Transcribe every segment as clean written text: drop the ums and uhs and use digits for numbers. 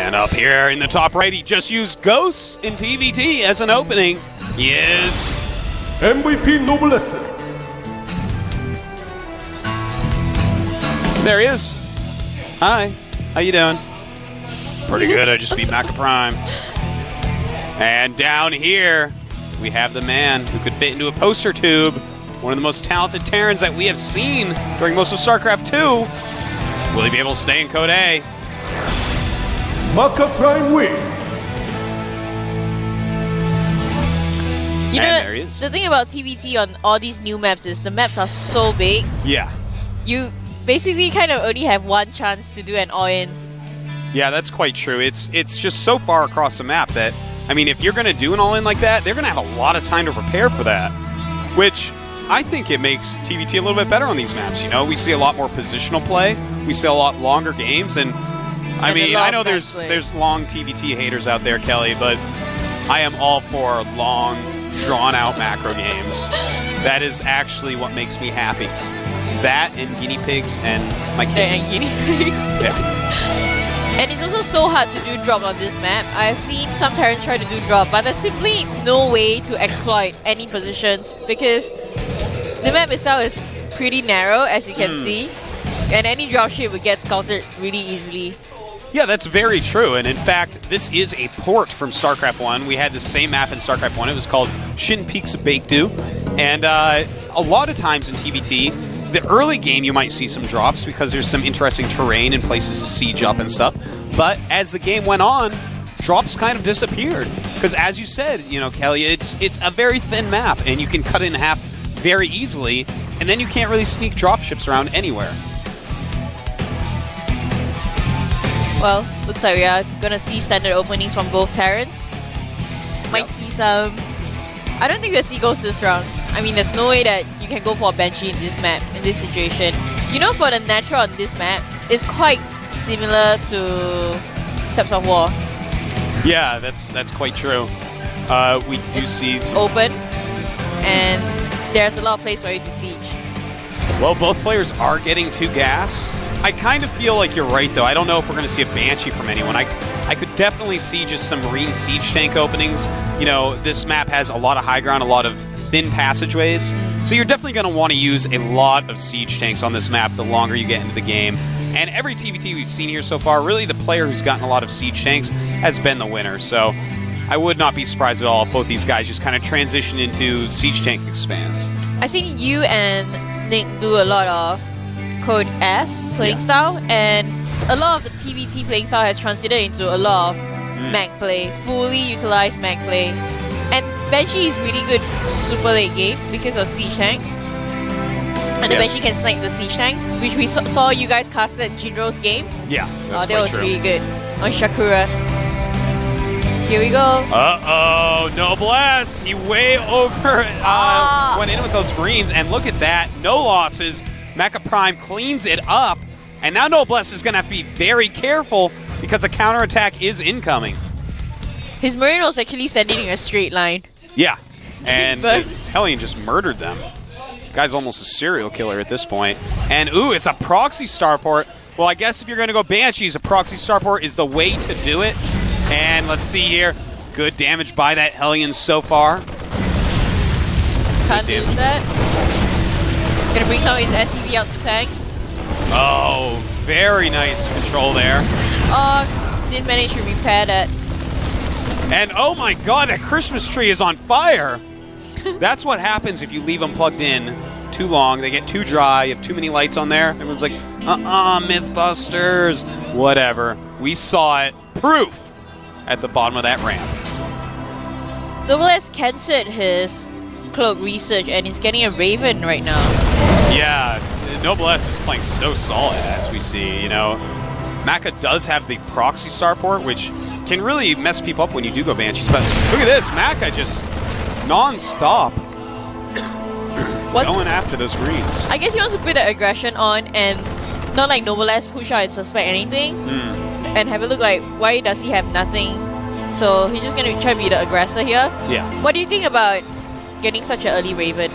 And up here in the top right, he just used Ghosts in TVT as an opening. He is MVP Noblesse. There he is. Hi, how you doing? Pretty good, I just beat Maka Prime. And down here, we have the man who could fit into a poster tube. One of the most talented Terrans that we have seen during most of StarCraft 2. Will he be able to stay in Code A? Maka Prime win. You know, there he is. the thing about TVT on all these new maps is the maps are so big. Yeah. You basically kind of only have one chance to do an all-in. Yeah, that's quite true. It's just so far across the map that, I mean, if you're going to do an all-in like that, they're going to have a lot of time to prepare for that, which I think it makes TVT a little bit better on these maps. You know, we see a lot more positional play. We see a lot longer games, and I mean, I know there's long TVT haters out there, Kelly, but I am all for long, drawn-out macro games. That is actually what makes me happy. That and guinea pigs and my kid. And guinea pigs. Yeah. And it's also so hard to do drop on this map. I've seen some Terrans try to do drop, but there's simply no way to exploit any positions because the map itself is pretty narrow, as you can see, and any dropship would get scouted really easily. Yeah, that's very true. And in fact, this is a port from StarCraft 1. We had the same map in StarCraft 1. It was called Shin Peaks of Baekdu. And a lot of times in TVT, the early game you might see some drops because there's some interesting terrain and places to siege up and stuff. But as the game went on, drops kind of disappeared. Because as you said, you know, Kelly, it's a very thin map and you can cut it in half very easily. And then you can't really sneak dropships around anywhere. Well, looks like we are gonna see standard openings from both Terrans. Might see some... I don't think we'll see Ghosts this round. I mean, there's no way that you can go for a Banshee in this map, in this situation. You know, for the natural on this map, it's quite similar to Steps of War. Yeah, that's quite true. We do see some... open, and there's a lot of place for you to siege. Well, both players are getting 2 gas. I kind of feel like you're right, though. I don't know if we're going to see a Banshee from anyone. I could definitely see just some Marine Siege Tank openings. You know, this map has a lot of high ground, a lot of thin passageways. So you're definitely going to want to use a lot of Siege Tanks on this map the longer you get into the game. And every TVT we've seen here so far, really the player who's gotten a lot of Siege Tanks has been the winner. So I would not be surprised at all if both these guys just kind of transition into Siege Tank expands. I've seen you and Nick do a lot of Code S playing style, and a lot of the TVT playing style has transited into a lot of mag play, fully utilized mag play. And Banshee is really good super late game because of siege tanks. And the Banshee can snipe the siege tanks, which we saw you guys cast at Jinro's game. Yeah, that's that was true. really good on Shakura's. Here we go. Uh-oh, Noblesse! He way over went in with those Marines, and look at that, no losses. Maka Prime cleans it up, and now Noblesse is going to have to be very careful because a counterattack is incoming. His Marine was actually standing in a straight line. Yeah, and Hellion just murdered them. Guy's almost a serial killer at this point. And ooh, it's a proxy starport. Well, I guess if you're going to go Banshees, a proxy starport is the way to do it. And let's see here. Good damage by that Hellion so far. Can't lose that. Gonna bring some of his SCV out to tank. Oh, very nice control there. Oh, didn't manage to repair that. And oh my god, that Christmas tree is on fire! That's what happens if you leave them plugged in too long. They get too dry, you have too many lights on there. Everyone's like, Mythbusters. Whatever. We saw it. Proof at the bottom of that ramp. Noblesse cancelled his cloak research and he's getting a Raven right now. Yeah, Noblesse is playing so solid, as we see, you know. Maka does have the proxy starport, which can really mess people up when you do go Banshees, but look at this, Maka just non-stop going after those Marines. I guess he wants to put the aggression on and not like Noblesse push out and suspect anything and have a look like, why does he have nothing? So he's just going to try to be the aggressor here. Yeah. What do you think about getting such an early Raven?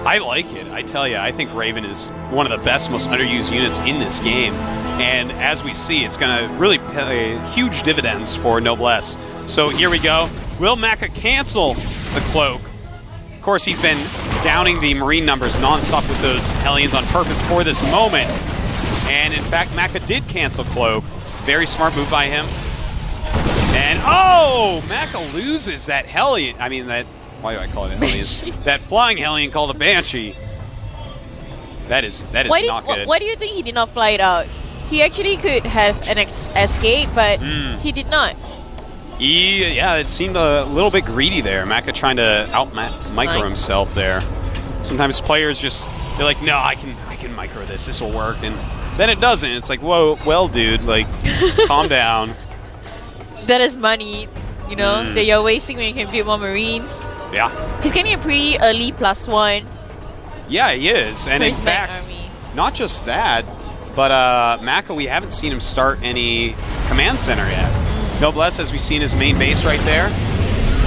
I like it. I tell you, I think Raven is one of the best, most underused units in this game. And as we see, it's going to really pay huge dividends for Noblesse. So here we go. Will Maka cancel the cloak? Of course, he's been downing the Marine numbers nonstop with those Hellions on purpose for this moment. And in fact, Maka did cancel cloak. Very smart move by him. And oh, Maka loses that Hellion. I mean, why do I call it a Hellion? That flying Hellion called a Banshee. That is not good. Why do you think he did not fly it out? He actually could have an escape, but he did not. Yeah, it seemed a little bit greedy there. Maka trying to out-micro himself there. Sometimes players they're like, no, I can micro this. This will work. And then it doesn't. It's like, whoa, well, dude, like, calm down. That is money, you know, that you're wasting when you can build more Marines. Yeah. He's getting a pretty early +1. Yeah, he is. And in fact, not just that, but Maka, we haven't seen him start any command center yet. Noblesse, as we've seen his main base right there,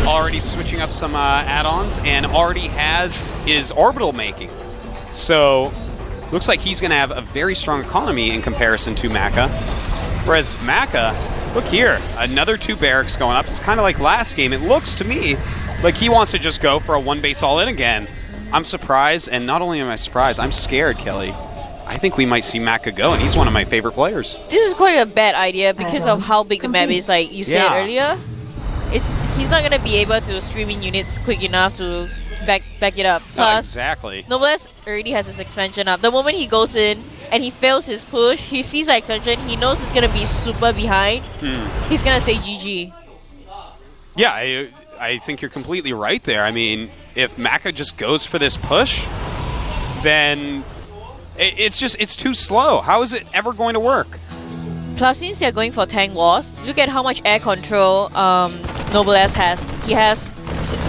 already switching up some add-ons and already has his orbital making. So, looks like he's going to have a very strong economy in comparison to Maka. Whereas Maka, look here, another 2 barracks going up. It's kind of like last game. It looks to me like he wants to just go for a 1 base all-in again. I'm surprised, and not only am I surprised, I'm scared, Kelly. I think we might see Maka go, and he's one of my favorite players. This is quite a bad idea because of how big the map is, like you said earlier. He's not going to be able to stream in units quick enough to back it up. Plus, exactly. Noblesse already has his expansion up. The moment he goes in and he fails his push, he sees the expansion, he knows he's going to be super behind. He's going to say GG. Yeah, I think you're completely right there. I mean, if Maka just goes for this push, then it's too slow. How is it ever going to work? Plus, since they're going for tank wars, look at how much air control Noblesse has. He has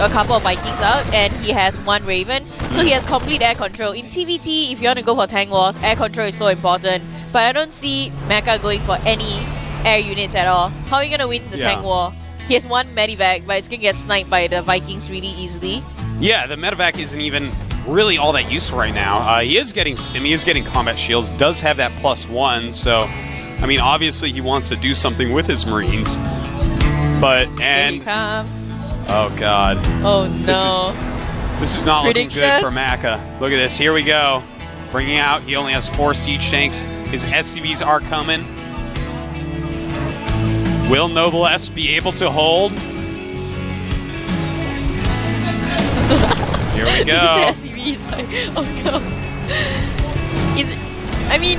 a couple of Vikings out, and he has 1 Raven, so he has complete air control. In TVT, if you want to go for tank wars, air control is so important. But I don't see Maka going for any air units at all. How are you going to win the tank war? He has 1 medivac, but it's going to get sniped by the Vikings really easily. Yeah, the medivac isn't even really all that useful right now. He is getting sim, he is getting combat shields, does have that +1, so, I mean, obviously he wants to do something with his Marines. But, and... Here he comes. Oh, God. Oh, no. This is not looking good for Maka. Look at this, here we go. Bringing out, he only has 4 siege tanks. His SCVs are coming. Will Noblesse be able to hold? Here we go. Oh no. I mean,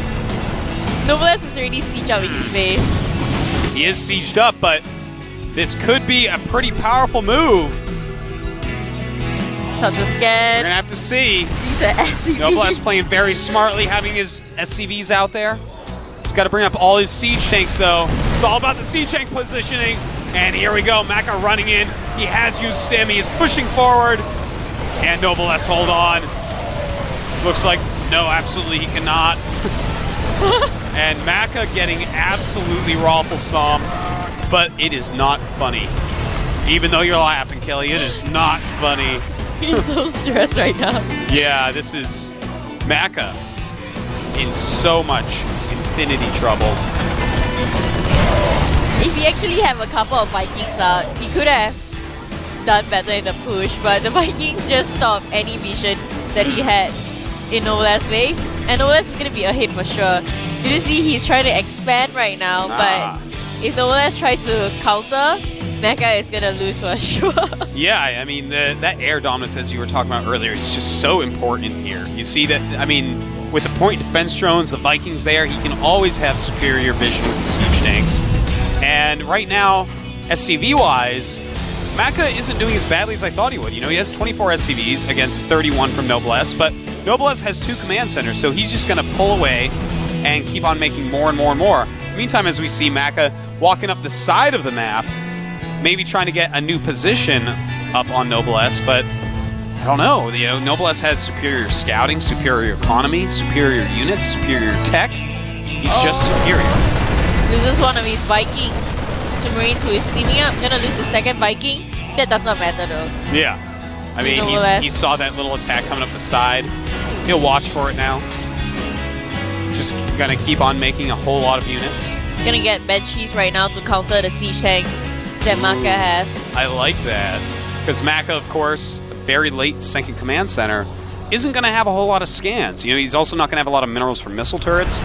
Noblesse is already sieged up in his base. He is sieged up, but this could be a pretty powerful move. Start to scan. We're gonna have to see. These are SCVs. Noblesse playing very smartly, having his SCVs out there. He's got to bring up all his siege tanks, though. It's all about the siege tank positioning. And here we go, Maka running in. He has used stim. He is pushing forward. Can Noblesse hold on? Looks like, no, absolutely he cannot. And Maka getting absolutely raffle stomped. But it is not funny. Even though you're laughing, Kelly, it is not funny. He's so stressed right now. Yeah, this is Maka in so much infinity trouble. If he actually have a couple of Vikings out, he could have done better in the push, but the Vikings just stopped any vision that he had in Noblesse base, and Noblesse is going to be ahead for sure. You see he's trying to expand right now, but if Noblesse tries to counter, Maka is going to lose for sure. Yeah, I mean, that air dominance, as you were talking about earlier, is just so important here. You see that, I mean, with the point defense drones, the Vikings there, he can always have superior vision with the siege tanks. And right now, SCV-wise, Maka isn't doing as badly as I thought he would. You know, he has 24 SCVs against 31 from Noblesse, but Noblesse has 2 command centers, so he's just going to pull away and keep on making more and more and more. Meantime, as we see Maka walking up the side of the map, maybe trying to get a new position up on Noblesse, but I don't know. You know, Noblesse has superior scouting, superior economy, superior units, superior tech. He's just superior. Loses one of his Viking to Marines who is steaming up. Gonna lose the second Viking. That does not matter though. Yeah. I mean, he saw that little attack coming up the side. He'll watch for it now. Just gonna keep on making a whole lot of units. He's gonna get Banshees right now to counter the siege tanks that Maka has. I like that. Because Maka, of course, a very late second command center, isn't gonna have a whole lot of scans. You know, he's also not gonna have a lot of minerals for missile turrets.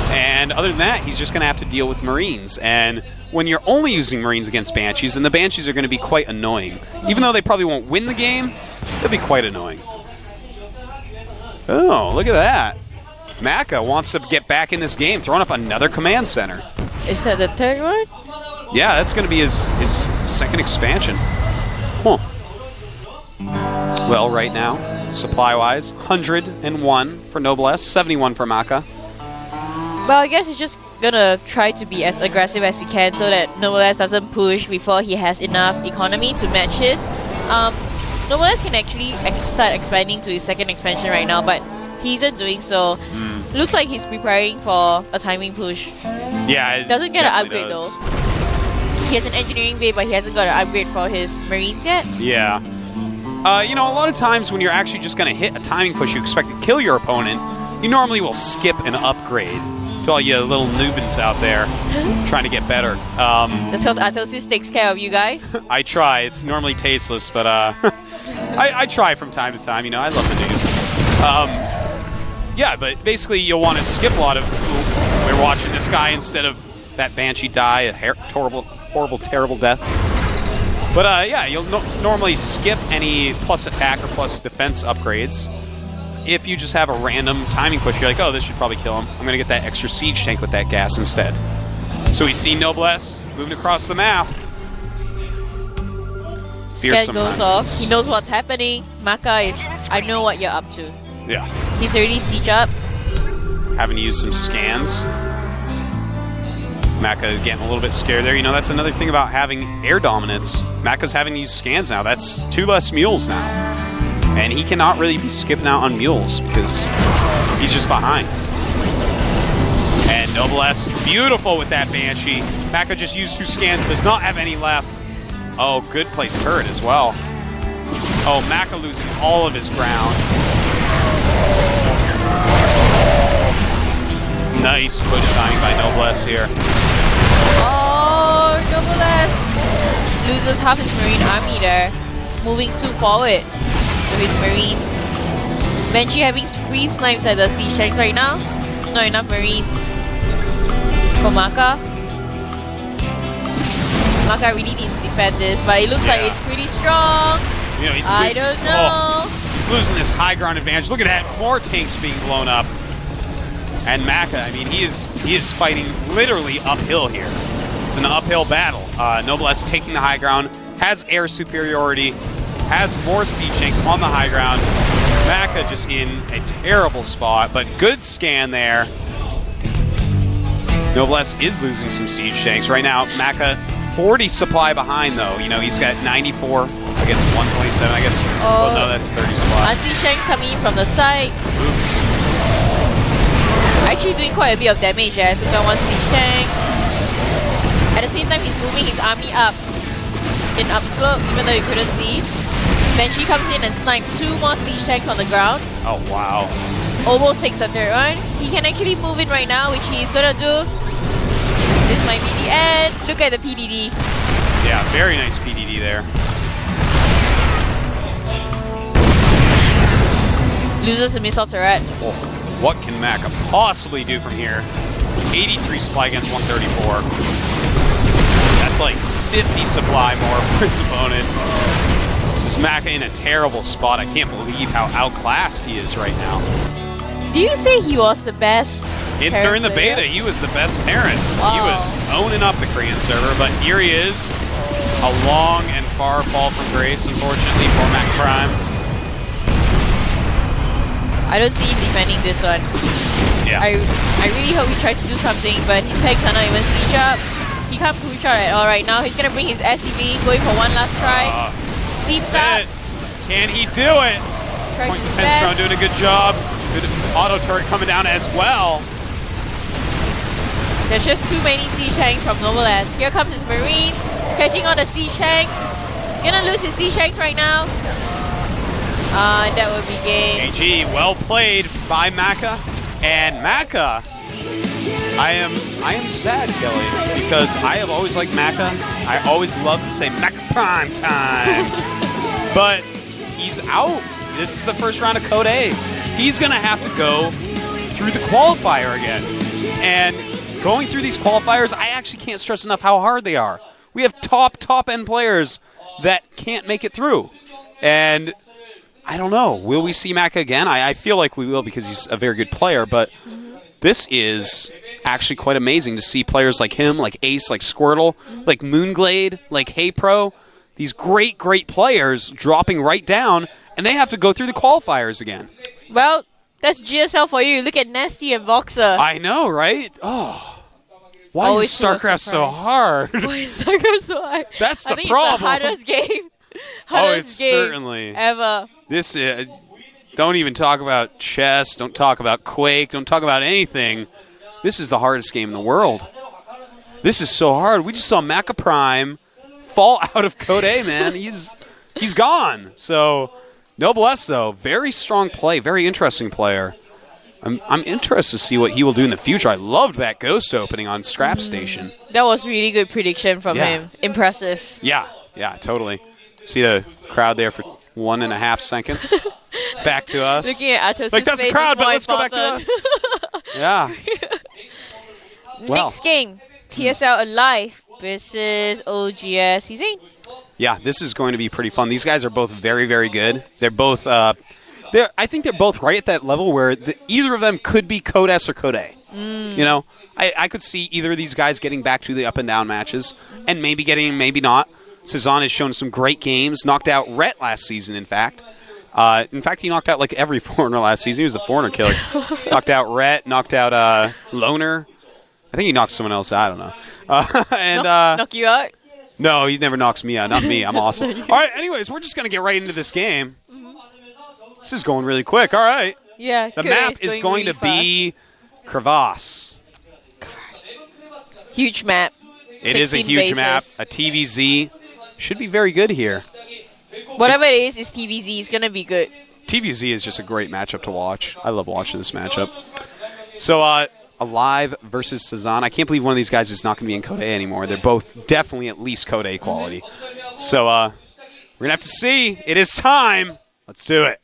And other than that, he's just gonna have to deal with Marines. And when you're only using Marines against Banshees, then the Banshees are gonna be quite annoying. Even though they probably won't win the game, they'll be quite annoying. Oh, look at that. Maka wants to get back in this game, throwing up another command center. Is that the third one? Yeah, that's going to be his second expansion. Huh. Well, right now, supply-wise, 101 for Noblesse, 71 for Maka. Well, I guess he's just gonna try to be as aggressive as he can so that Noblesse doesn't push before he has enough economy to match his. Noblesse can actually start expanding to his second expansion right now, but he isn't doing so. Looks like he's preparing for a timing push. Yeah, it doesn't get an definitely upgrade does. though. He has an engineering bay, but he hasn't got an upgrade for his Marines yet. Yeah. You know, a lot of times when you're actually just going to hit a timing push you expect to kill your opponent, you normally will skip an upgrade. To all you little noobins out there trying to get better. That's because Atosis takes care of you guys. I try. It's normally tasteless, but I try from time to time. You know, I love the news. Yeah, but basically you'll want to skip a lot of... Ooh, we're watching this guy instead of that Banshee die, a horrible, terrible death. But yeah, you'll normally skip any plus attack or plus defense upgrades. If you just have a random timing push, you're like, oh, this should probably kill him. I'm going to get that extra siege tank with that gas instead. So we see Noblesse moving across the map. Scan goes off. He knows what's happening. Maka is, I know what you're up to. Yeah. He's already siege up. Having to use some scans. Maka getting a little bit scared there. You know, that's another thing about having air dominance. Maka's having to use scans now. That's 2 less mules now. And he cannot really be skipping out on mules because he's just behind. And Noblesse, beautiful with that Banshee. Maka just used 2 scans, does not have any left. Oh, good place turret as well. Oh, Maka losing all of his ground. Nice push dying by Noblesse here. Oh, Noblesse loses half his Marine army there. Moving too forward with his Marines. Banshee having free snipes at the siege tanks right now. Not enough Marines for Maka. Maka really needs to defend this, but it looks like it's pretty strong. You know, he's I don't know. Oh, he's losing this high ground advantage. Look at that, more tanks being blown up. And Maka, I mean, he is fighting literally uphill here. It's an uphill battle. Noblesse taking the high ground, has air superiority, has more siege tanks on the high ground. Maka just in a terrible spot, but good scan there. Noblesse is losing some siege tanks. Right now, Maka 40 supply behind though. You know, he's got 94 against 127, I guess. Oh, no, that's 30 supply. Siege tanks coming in from the side. Oops. Actually doing quite a bit of damage there. Took down 1 siege tank. At the same time, he's moving his army up in upslope, even though you couldn't see. Banshee comes in and snipes 2 more siege tanks on the ground. Oh, wow. Almost takes a third one. He can actually move in right now, which he's gonna do. This might be the end. Look at the PDD. Yeah, very nice PDD there. Loses the missile turret. Oh, what can Maka possibly do from here? 83 supply against 134. That's like 50 supply more for his opponent. Just Maka in a terrible spot. I can't believe how outclassed he is right now. Do you say he was the best? During the beta, he was the best Terran. Wow. He was owning up the Korean server, but here he is. A long and far fall from grace, unfortunately, for Mac Prime. I don't see him defending this one. Yeah. I really hope he tries to do something, but his tanks are not even siege up. He can't push out at all right now. He's gonna bring his SCV, going for one last try. Steeps up. Can he do it? Point defense drone doing a good job. Good auto turret coming down as well. There's just too many siege tanks from Noblesse. Here comes his Marines, catching on the siege tanks. Gonna lose his siege tanks right now. That would be game. GG, well played by Maka. And Maka, I am sad, Kelly, because I have always liked Maka. I always love to say Maka prime time. But he's out. This is the first round of Code A. He's going to have to go through the qualifier again. And going through these qualifiers, I actually can't stress enough how hard they are. We have top end players that can't make it through. And I don't know. Will we see Maka again? I feel like we will because he's a very good player, but this is actually quite amazing to see players like him, like Ace, like Squirtle, like Moonglade, like Hey Pro, these great players dropping right down, and they have to go through the qualifiers again. Well, that's GSL for you. Look at Nasty and Boxer. I know, right? Oh. Why is StarCraft so hard? Why is StarCraft so hard? That's the I think problem. It's the hardest game. It's certainly ever. This don't even talk about chess. Don't talk about Quake. Don't talk about anything. This is the hardest game in the world. This is so hard. We just saw Maka Prime fall out of Code A, man. He's gone. So Noblesse, though, very strong play, very interesting player. I'm interested to see what he will do in the future. I loved that ghost opening on Scrap Station. That was really good prediction from him. Impressive. Yeah, totally. See the crowd there for 1.5 seconds. Back to us. Looking at Atos' like, that's a crowd, but let's go back to us. Yeah. Next game, TSL Alive versus OGS Season. Yeah, this is going to be pretty fun. These guys are both very, very good. They're both... I think they're both right at that level where either of them could be Code S or Code A. You know, I could see either of these guys getting back to the up and down matches and maybe getting, maybe not. Cezanne has shown some great games, knocked out Rhett last season, in fact. He knocked out like every foreigner last season. He was the foreigner killer. Knocked out Rhett, knocked out Loner. I think he knocked someone else out, I don't know. Knock you out? No, he never knocks me out. Not me. I'm awesome. All right, anyways, we're just going to get right into this game. This is going really quick. All right. Yeah. The map is going to be Crevasse. Huge map. It is a huge map. A TVZ. Should be very good here. Whatever it is TVZ. It's going to be good. TVZ is just a great matchup to watch. I love watching this matchup. So, Alive versus Cezanne. I can't believe one of these guys is not going to be in Code A anymore. They're both definitely at least Code A quality. So, we're going to have to see. It is time. Let's do it.